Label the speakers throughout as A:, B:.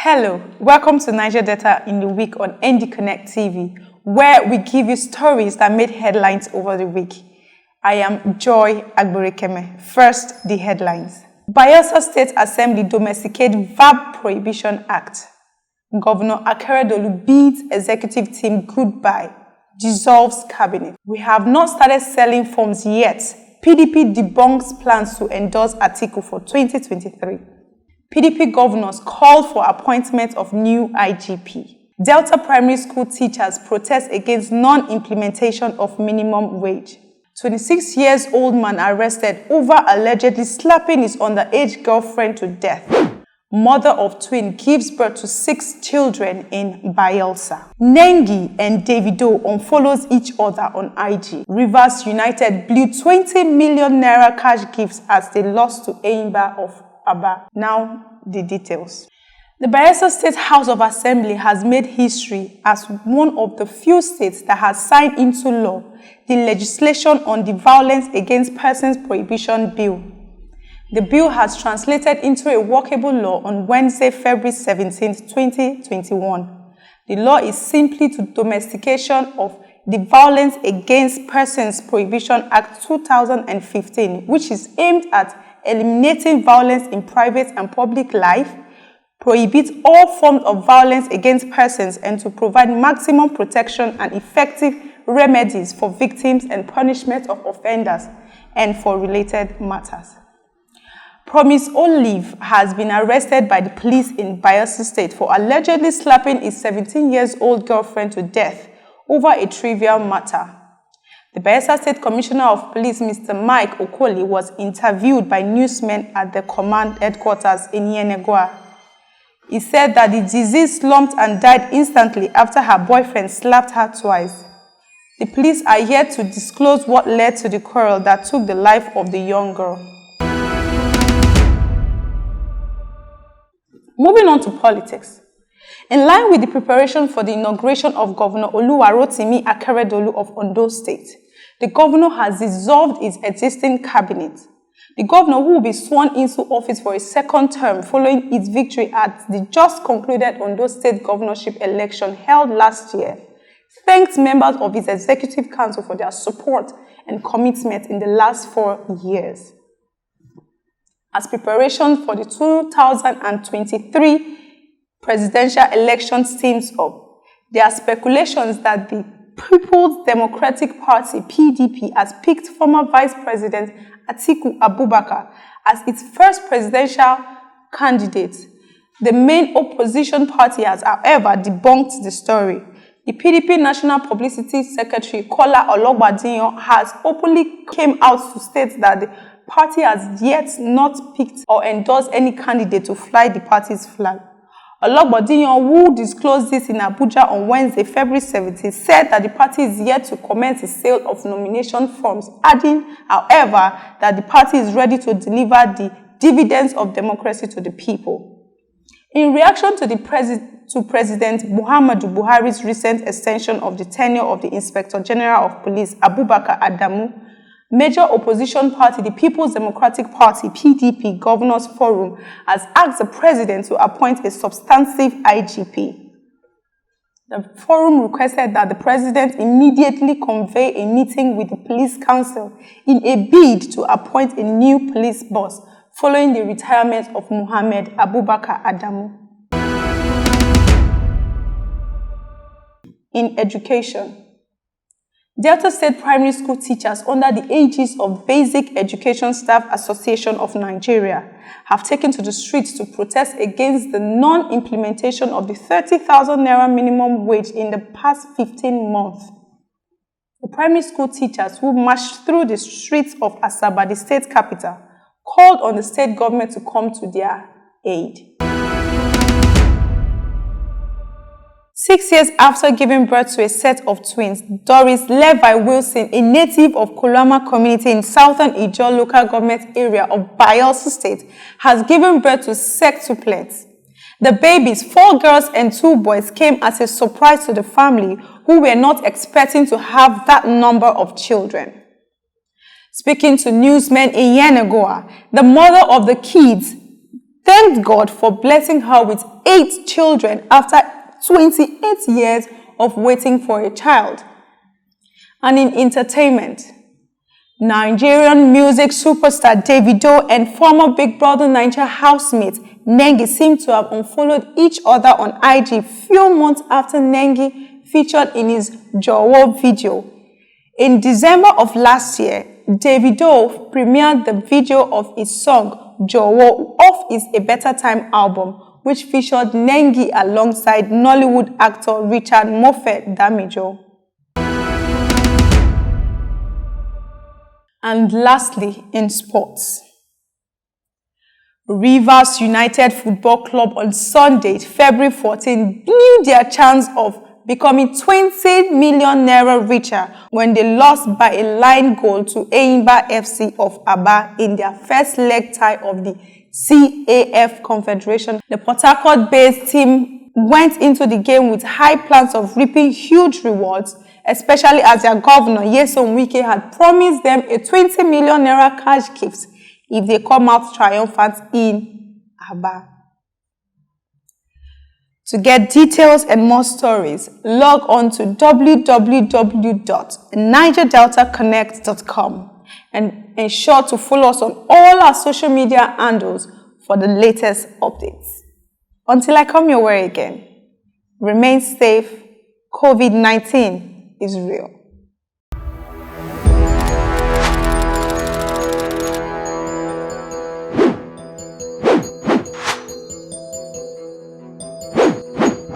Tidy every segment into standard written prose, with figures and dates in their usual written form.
A: Hello, welcome to Niger Data in the Week on ND Connect TV, where we give you stories that made headlines over the week. I am Joy Agborekeme. First, the headlines. Bayelsa State Assembly domesticate Verb Prohibition Act. Governor Akeredolu bids executive team goodbye, dissolves cabinet. We have not started selling forms yet. PDP debunks plans to endorse Atiku for 2023. PDP Governors called for appointment of new IGP. Delta primary school teachers protest against non-implementation of minimum wage. 26-year-old man arrested over allegedly slapping his underage girlfriend to death. Mother of twin gives birth to 6 children in Bayelsa. Nengi and Davido unfollows each other on IG. Rivers United blew 20 million naira cash gifts as they lost to Enyimba of Aba. Now, the details. The Bayelsa State House of Assembly has made history as one of the few states that has signed into law the legislation on the Violence Against Persons Prohibition Bill. The bill has translated into a workable law on Wednesday, February 17, 2021. The law is simply to domestication of the Violence Against Persons Prohibition Act 2015, which is aimed at eliminating violence in private and public life, prohibit all forms of violence against persons, and to provide maximum protection and effective remedies for victims and punishment of offenders and for related matters. Promise Olive has been arrested by the police in Bayelsa State for allegedly slapping his 17-year-old girlfriend to death over a trivial matter. The Bayelsa State Commissioner of Police, Mr. Mike Okoli, was interviewed by newsmen at the command headquarters in Niger. He said that the disease slumped and died instantly after her boyfriend slapped her twice. The police are yet to disclose what led to the quarrel that took the life of the young girl. Moving on to politics. In line with the preparation for the inauguration of Governor Oluwarotimi Akeredolu of Ondo State, the governor has dissolved his existing cabinet. The governor, who will be sworn into office for a second term following his victory at the just concluded Ondo State governorship election held last year, thanked members of his executive council for their support and commitment in the last 4 years. As preparation for the 2023 presidential election steams up, there are speculations that the People's Democratic Party, PDP, has picked former Vice President Atiku Abubakar as its first presidential candidate. The main opposition party has, however, debunked the story. The PDP National Publicity Secretary, Kola Ologbadiyan, has openly came out to state that the party has yet not picked or endorsed any candidate to fly the party's flag. Ologbadiyan, who disclosed this in Abuja on Wednesday, February 17, said that the party is yet to commence the sale of nomination forms, adding, however, that the party is ready to deliver the dividends of democracy to the people. In reaction to President Muhammadu Buhari's recent extension of the tenure of the Inspector General of Police, Abubakar Adamu, major opposition party, the People's Democratic Party, PDP Governors Forum, has asked the president to appoint a substantive IGP. The forum requested that the president immediately convey a meeting with the police council in a bid to appoint a new police boss following the retirement of Muhammad Abubakar Adamu. In education, Delta State primary school teachers under the aegis of Basic Education Staff Association of Nigeria have taken to the streets to protest against the non-implementation of the 30,000 naira minimum wage in the past 15 months. The primary school teachers who marched through the streets of Asaba, the state capital, called on the state government to come to their aid. 6 years after giving birth to a set of twins, Doris Levi Wilson, a native of Kolama community in southern Niger local government area of Bayelsa State, has given birth to sextuplets. The babies, 4 girls and 2 boys, came as a surprise to the family, who were not expecting to have that number of children. Speaking to newsmen in Yenagoa, the mother of the kids thanked God for blessing her with 8 children after 28 years of waiting for a child. And in entertainment, Nigerian music superstar Davido and former Big Brother Niger housemate Nengi seem to have unfollowed each other on IG few months after Nengi featured in his Jowo video. In December of last year, Davido premiered the video of his song Jowo off his A Better Time album, which featured Nengi alongside Nollywood actor Richard Mofe Damijo. And lastly, in sports, Rivers United Football Club on Sunday, February 14, blew their chance of becoming 20 million naira richer when they lost by a line goal to Enyimba of Aba in their first leg tie of the CAF Confederation. The Port Harcourt-based team went into the game with high plans of reaping huge rewards, especially as their governor, Nyesom Wike, had promised them a 20 million naira cash gift if they come out triumphant in Aba. To get details and more stories, log on to www.nigerdeltaconnect.com and ensure to follow us on all our social media handles for the latest updates. Until I come your way again, remain safe. COVID-19 is real.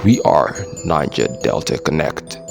B: We are Niger Delta Connect.